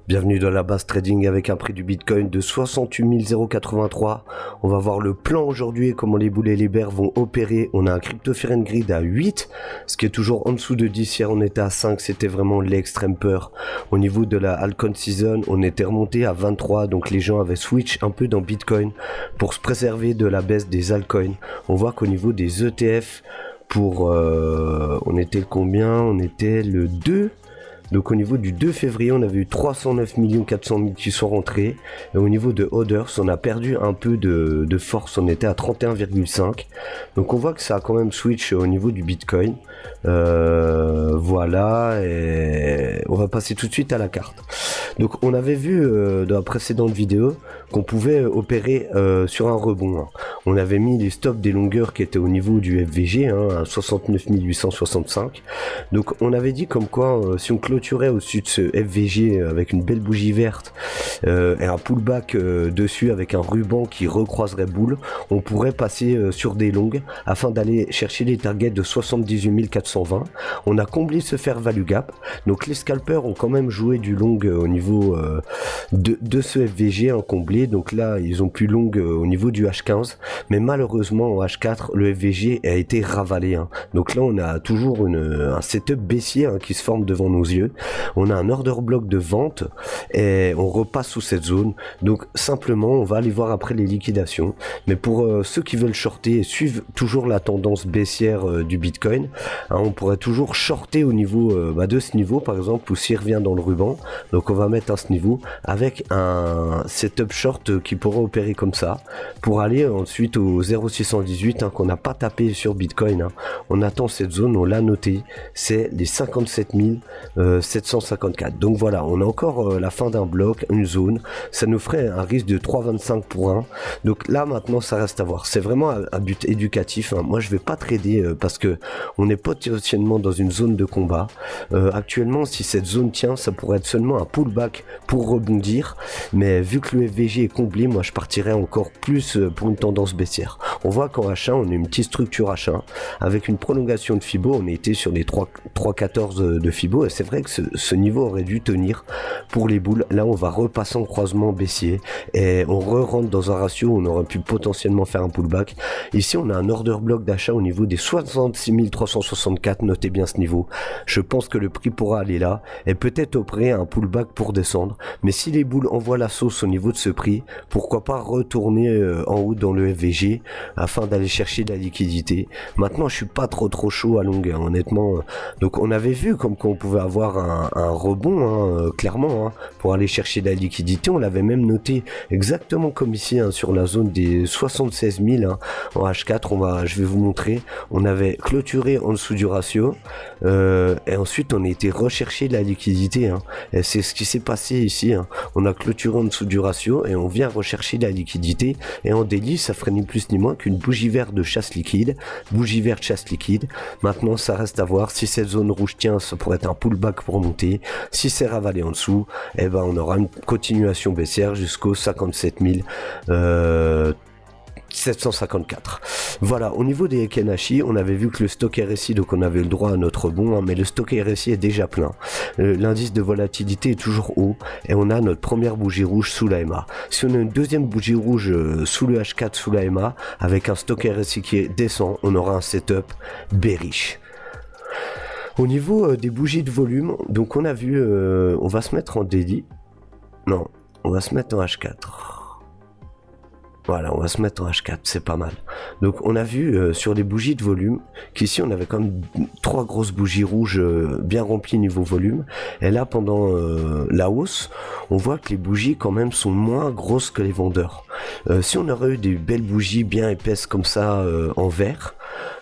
Bienvenue dans la base trading avec un prix du Bitcoin de 68 083. On va voir le plan aujourd'hui et comment les boules et les bears vont opérer. On a un crypto fear and greed à 8, ce qui est toujours en dessous de 10. Hier on était à 5, c'était vraiment l'extrême peur. Au niveau de la altcoin season, on était remonté à 23, donc les gens avaient switch un peu dans Bitcoin pour se préserver de la baisse des altcoins. On voit qu'au niveau des ETF, on était le combien? On était le 2. Donc au niveau du 2 février, on avait eu 309 400 000 qui sont rentrés. Et au niveau de Others, on a perdu un peu de force, on était à 31,5. Donc on voit que ça a quand même switch au niveau du Bitcoin. Voilà, et on va passer tout de suite à la carte. Donc on avait vu dans la précédente vidéo qu'on pouvait opérer sur un rebond. On avait mis les stops des longueurs qui étaient au niveau du FVG, à 69 865. Donc on avait dit comme quoi si on clôturait au-dessus de ce FVG avec une belle bougie verte et un pullback dessus avec un ruban qui recroiserait boule, on pourrait passer sur des longues afin d'aller chercher les targets de 78 420. On a comblé ce fair value gap, donc les scalpers ont quand même joué du long au niveau de ce FVG comblé. Donc là ils ont pu long au niveau du H15, mais malheureusement en H4 le FVG a été ravalé. Donc là on a toujours un setup baissier qui se forme devant nos yeux. On a un order block de vente et on repasse sous cette zone. Donc simplement on va aller voir après les liquidations, mais pour ceux qui veulent shorter et suivre toujours la tendance baissière du Bitcoin, on pourrait toujours shorter au niveau de ce niveau par exemple, ou s'il revient dans le ruban. Donc on va mettre à ce niveau avec un setup short qui pourra opérer comme ça pour aller ensuite au 0,618 qu'on n'a pas tapé sur Bitcoin. On attend cette zone, on l'a noté, c'est les 57 754. Donc voilà, on a encore la fin d'un bloc, une zone, ça nous ferait un risque de 3,25 pour 1. Donc là maintenant ça reste à voir, c'est vraiment un but éducatif. Moi je vais pas trader parce que on est potentiellement dans une zone de combat. Actuellement si cette zone tient, ça pourrait être seulement un pullback pour rebondir, mais vu que le FVG est comblé, moi je partirais encore plus pour une tendance baissière. On voit qu'en H1 on a une petite structure H1 avec une prolongation de Fibo, on était sur les 3,14 de Fibo, et c'est vrai que ce niveau aurait dû tenir pour les boules. Là on va repasser en croisement baissier et on rentre dans un ratio où on aurait pu potentiellement faire un pullback. Ici on a un order block d'achat au niveau des 66 364, notez bien ce niveau. Je pense que le prix pourra aller là et peut-être opérer un pullback pour descendre, mais si les boules envoient la sauce au niveau de ce prix, pourquoi pas retourner en haut dans le FVG afin d'aller chercher de la liquidité. Maintenant je suis pas trop chaud à longue honnêtement. Donc on avait vu comme qu'on pouvait avoir un rebond clairement pour aller chercher de la liquidité. On l'avait même noté exactement comme ici sur la zone des 76 000 en H4. Je vais vous montrer, on avait clôturé en dessous du ratio et ensuite on a été rechercher de la liquidité et c'est ce qui s'est passé ici. On a clôturé en dessous du ratio et on vient rechercher de la liquidité, et en daily ça ferait ni plus ni moins qu'une bougie verte de chasse liquide, bougie verte chasse liquide. Maintenant ça reste à voir, si cette zone rouge tient, ça pourrait être un pullback pour monter. Si c'est ravalé en dessous, on aura une continuation baissière jusqu'aux 57 754. Voilà, au niveau des Kenashi, on avait vu que le stock RSI, donc on avait le droit à notre bon, mais le stock RSI est déjà plein. L'indice de volatilité est toujours haut et on a notre première bougie rouge sous la MA. Si on a une deuxième bougie rouge sous le H4 sous la MA avec un stock RSI qui descend, on aura un setup bearish. Au niveau des bougies de volume, donc on a vu, on va se mettre en daily. Non, on va se mettre en H4. Voilà, on va se mettre en H4, c'est pas mal. Donc on a vu sur les bougies de volume qu'ici on avait quand même 3 grosses bougies rouges bien remplies niveau volume. Et là pendant la hausse, on voit que les bougies quand même sont moins grosses que les vendeurs. Si on aurait eu des belles bougies bien épaisses comme ça en vert,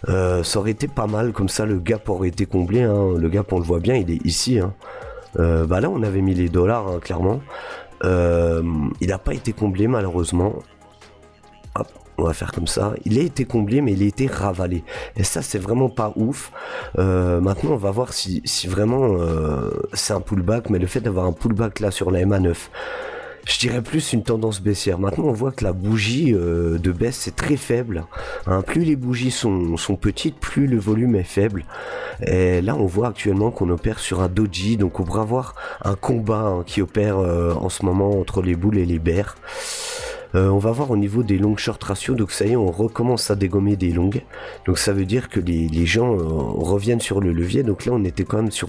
ça aurait été pas mal, comme ça le gap aurait été comblé. Le gap on le voit bien, il est ici. Là on avait mis les dollars clairement. Il n'a pas été comblé malheureusement. Hop, on va faire comme ça. Il a été comblé mais il a été ravalé. Et ça c'est vraiment pas ouf. Maintenant on va voir si vraiment c'est un pullback. Mais le fait d'avoir un pullback là sur la MA9, je dirais plus une tendance baissière. Maintenant on voit que la bougie de baisse c'est très faible. Plus les bougies sont petites, plus le volume est faible. Et là, on voit actuellement qu'on opère sur un doji, donc on pourra avoir un combat qui opère en ce moment entre les boules et les bears. On va voir au niveau des longues short ratio, donc ça y est, on recommence à dégommer des longues. Donc ça veut dire que les gens reviennent sur le levier. Donc là, on était quand même sur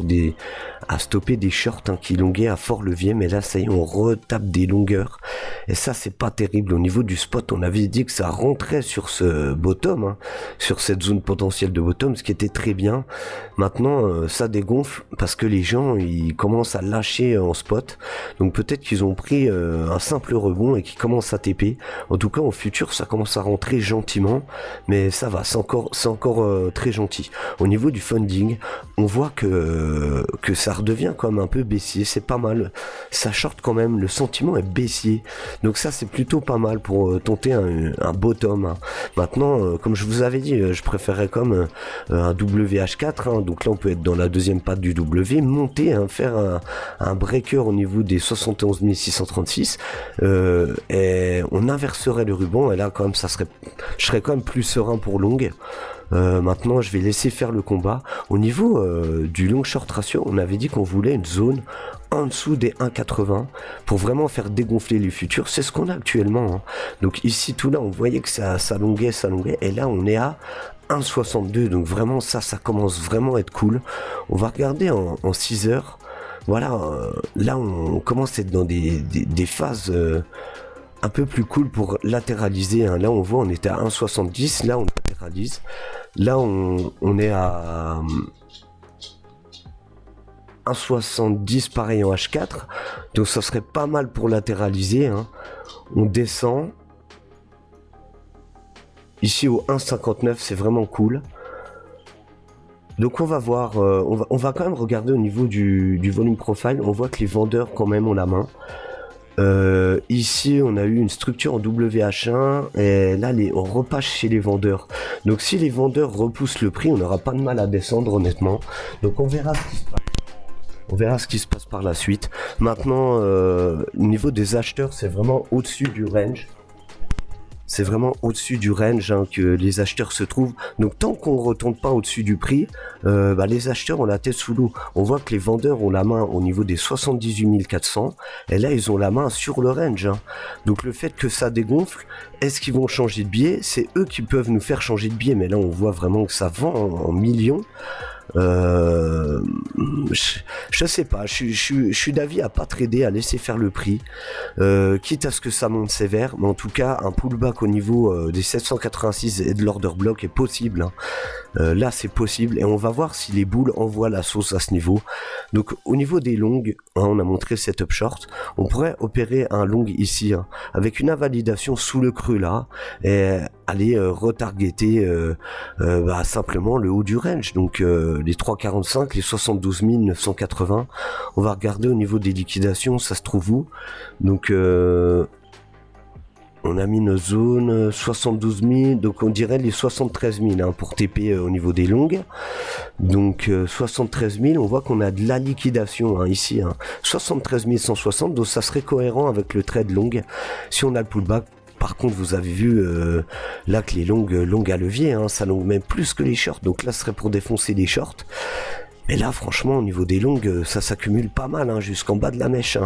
à stopper des shorts qui longuaient à fort levier, mais là, ça y est, on retape des longueurs. Et ça, c'est pas terrible. Au niveau du spot, on avait dit que ça rentrait sur ce bottom, sur cette zone potentielle de bottom, ce qui était très bien. Maintenant, ça dégonfle parce que les gens, ils commencent à lâcher en spot. Donc peut-être qu'ils ont pris un simple rebond et qu'ils commencent à TP. En tout cas, au futur, ça commence à rentrer gentiment, mais ça va, c'est encore très gentil. Au niveau du funding, on voit que ça redevient quand même un peu baissier, c'est pas mal. Ça short quand même, le sentiment est baissier. Donc ça, c'est plutôt pas mal pour tenter un bottom. Maintenant, comme je vous avais dit, je préférais comme un WH4. Donc là, on peut être dans la deuxième patte du W, monter, faire un breaker au niveau des 71 636 et on inverserait le ruban. Et là, quand même, je serais quand même plus serein pour longue. Maintenant, je vais laisser faire le combat. Au niveau du long short ratio, on avait dit qu'on voulait une zone en dessous des 1,80 pour vraiment faire dégonfler les futurs. C'est ce qu'on a actuellement. Donc ici, tout là, on voyait que ça longuait. Et là, on est à 1,62. Donc vraiment, ça commence vraiment à être cool. On va regarder en 6 heures. Voilà, là, on commence à être dans des phases un peu plus cool pour latéraliser. Là, on voit, on était à 1,70. Là, on latéralise. Là, on est à 1,70 pareil en H4. Donc, ça serait pas mal pour latéraliser. On descend. Ici, au 1,59, c'est vraiment cool. Donc, on va voir. On va quand même regarder au niveau du volume profile. On voit que les vendeurs, quand même, ont la main. Ici on a eu une structure en WH1 et là on repasse chez les vendeurs. Donc si les vendeurs repoussent le prix, on n'aura pas de mal à descendre honnêtement. Donc on verra ce qui se passe. On verra ce qui se passe par la suite. Maintenant au niveau des acheteurs, c'est vraiment au-dessus du range. C'est vraiment au-dessus du range que les acheteurs se trouvent. Donc tant qu'on ne retourne pas au-dessus du prix, les acheteurs ont la tête sous l'eau. On voit que les vendeurs ont la main au niveau des 78 400. Et là, ils ont la main sur le range. Donc le fait que ça dégonfle, est-ce qu'ils vont changer de biais? C'est eux qui peuvent nous faire changer de biais. Mais là, on voit vraiment que ça vend en millions. Je sais pas, je suis d'avis à pas trader, à laisser faire le prix, quitte à ce que ça monte sévère, mais en tout cas un pullback au niveau des 786 et de l'order block est possible. Là c'est possible et on va voir si les boules envoient la sauce à ce niveau. Donc au niveau des longues, on a montré setup short, on pourrait opérer un long ici avec une invalidation sous le creux là et aller retargeter simplement le haut du range, donc les 3,45, les 72 980. On va regarder au niveau des liquidations, ça se trouve où. Donc on a mis nos zones 72 000, donc on dirait les 73 000 pour TP au niveau des longues. Donc 73 000, on voit qu'on a de la liquidation ici, 73 160, donc ça serait cohérent avec le trade long. Si on a le pullback, par contre, vous avez vu là que les longues à levier, ça longue même plus que les shorts. Donc là, ce serait pour défoncer les shorts. Mais là, franchement, au niveau des longues, ça s'accumule pas mal, jusqu'en bas de la mèche.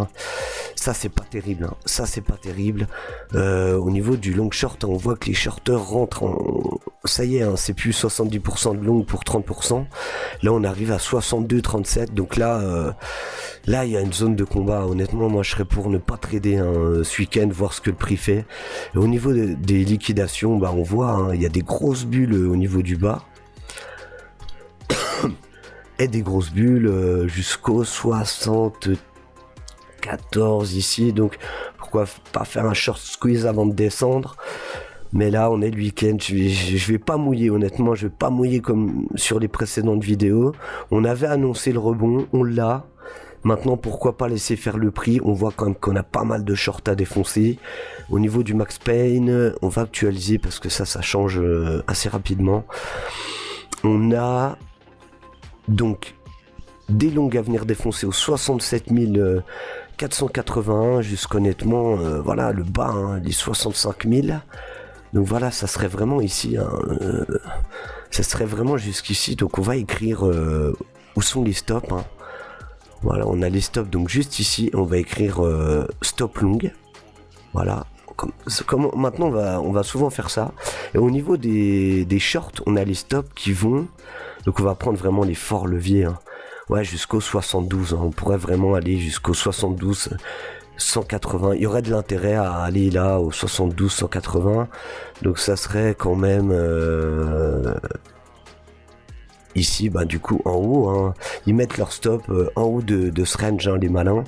Ça, c'est pas terrible. Ça, c'est pas terrible. Au niveau du long short, on voit que les shorters rentrent en... Ça y est, c'est plus 70% de long pour 30%. Là, on arrive à 62-37. Donc là, il y a une zone de combat. Honnêtement, moi, je serais pour ne pas trader ce week-end, voir ce que le prix fait. Et au niveau des liquidations, on voit, il y a des grosses bulles au niveau du bas. Et des grosses bulles jusqu'au 74 ici. Donc, pourquoi pas faire un short squeeze avant de descendre? Mais là, on est le week-end. Je vais pas mouiller, honnêtement. Je vais pas mouiller comme sur les précédentes vidéos. On avait annoncé le rebond. On l'a. Maintenant, pourquoi pas laisser faire le prix? On voit quand même qu'on a pas mal de shorts à défoncer. Au niveau du max pain, on va actualiser parce que ça change assez rapidement. On a donc des longues à venir défoncer aux 67 481 jusqu'honnêtement, voilà, le bas, les 65 000. Donc voilà, ça serait vraiment ici, hein, ça serait vraiment jusqu'ici. Donc on va écrire où sont les stops, hein. Voilà, on a les stops, donc juste ici, on va écrire stop long. Voilà, comme maintenant on va souvent faire ça. Et au niveau des shorts, on a les stops qui vont, donc on va prendre vraiment les forts leviers, hein. Ouais, jusqu'au 72, hein. On pourrait vraiment aller jusqu'au 72, 180. Il y aurait de l'intérêt à aller là au 72, 180. Donc ça serait quand même ici, bah du coup en haut, hein. Ils mettent leur stop en haut de ce range, hein, les malins.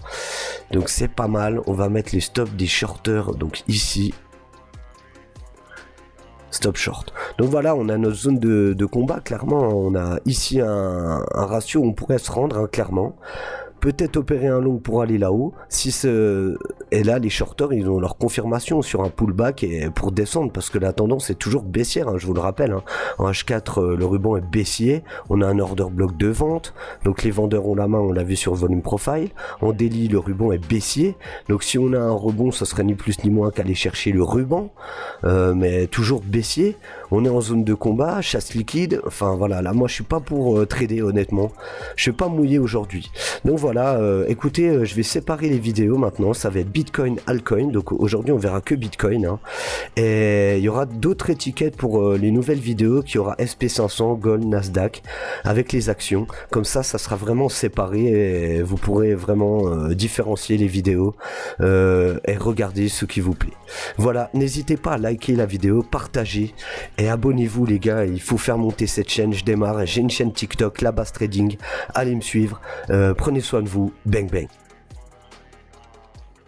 Donc c'est pas mal. On va mettre les stops des shorters, donc ici. Stop short. Donc voilà, on a notre zone de combat, clairement. On a ici un ratio où on pourrait se rendre, hein, clairement. Peut-être opérer un long pour aller là-haut. Et là, les shorters, ils ont leur confirmation sur un pullback et pour descendre, parce que la tendance est toujours baissière, hein, je vous le rappelle, hein. En H4, le ruban est baissier. On a un order block de vente. Donc les vendeurs ont la main, on l'a vu sur volume profile. En daily, le ruban est baissier. Donc si on a un rebond, ça serait ni plus ni moins qu'aller chercher le ruban, mais toujours baissier. On est en zone de combat, chasse liquide. Enfin voilà, là moi je suis pas pour trader, honnêtement. Je suis pas mouillé aujourd'hui. Donc voilà, écoutez, je vais séparer les vidéos maintenant. Ça va être Bitcoin, Altcoin. Donc aujourd'hui on verra que Bitcoin, hein. Et il y aura d'autres étiquettes pour les nouvelles vidéos, qui aura SP500, Gold, Nasdaq, avec les actions. Comme ça sera vraiment séparé et vous pourrez vraiment différencier les vidéos et regarder ce qui vous plaît. Voilà, n'hésitez pas à liker la vidéo, partager et abonnez-vous les gars. Il faut faire monter cette chaîne. Je démarre, j'ai une chaîne TikTok, La Base Trading. Allez me suivre. Prenez soin de vous. Bang bang.